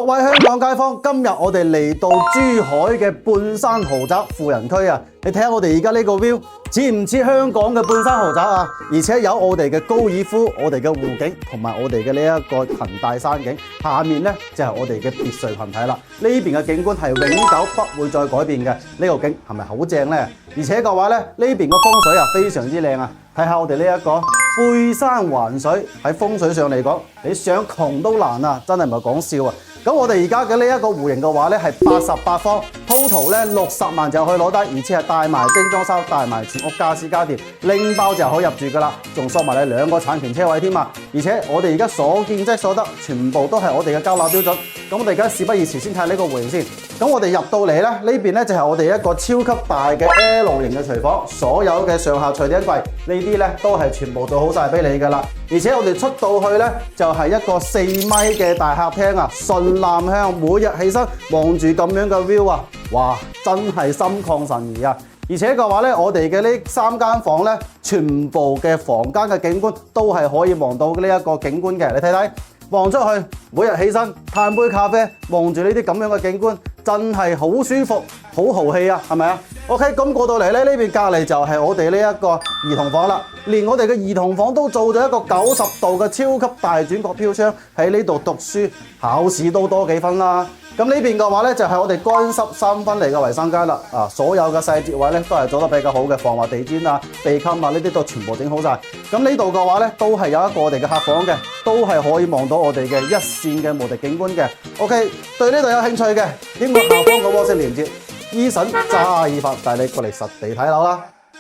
位香港街坊，今日我哋嚟到珠海嘅半山豪宅富人區啊！你睇下我哋而家呢個 view， 似唔似香港嘅半山豪宅啊？而且有我哋嘅高爾夫、我哋嘅湖景同埋我哋嘅呢一個恒大山景，下面呢就係我哋嘅別墅群體啦。呢邊嘅景觀係永久不會再改變嘅，呢個景係咪好正呢？而且嘅話呢，呢邊嘅風水啊非常之靚啊！睇下我哋呢一個背山環水，喺風水上嚟講，你想窮都難啊！真係唔係講笑啊！咁我哋而家嘅呢一個戶型嘅話咧係88方 ，total 咧60萬就可以攞低，而且係帶埋精裝修、帶埋全屋家私家電，拎包就可以入住噶啦，仲收埋你2個產權車位添啊！而且我哋而家所見即所得，全部都係我哋嘅交樓標準。咁我哋而家事不宜遲，先睇呢個戶型先。咁我哋入到嚟咧，呢邊咧就係我哋一個超級大嘅 L 型嘅廚房，所有嘅上下廚電櫃呢啲咧都係全部做好晒俾你噶啦。而且我哋出到去咧就係一個4米嘅大客廳啊，純南向，每日起身望住咁樣嘅 view 啊，哇，真係心曠神怡啊！而且嘅話咧，我哋嘅呢3間房咧，全部嘅房間嘅景觀都係可以望到呢一個景觀嘅，你睇睇。望出去，每日起身嘆杯咖啡，望住呢啲咁樣嘅景觀，真係好舒服，好豪氣啊，係咪啊 ？OK， 咁過到嚟咧，呢邊隔離就係我哋呢一個兒童房啦。連我哋嘅兒童房都做咗一個90度嘅超級大轉角飄窗，喺呢度讀書考試都多幾分啦。咁呢邊嘅話咧，就係我哋乾濕3分離嘅衞生間啦。所有嘅細節位咧都係做得比較好嘅，防滑地氈啊、地襟啊呢啲都全部整好晒。咁呢度嘅話咧，都係有一個我哋嘅客房嘅，都係可以望到我哋嘅一線嘅無敵景觀嘅。OK， 對呢度有興趣嘅，點個下方嘅 WhatsApp 連結，Eason 揸意法帶你過嚟實地睇樓啦。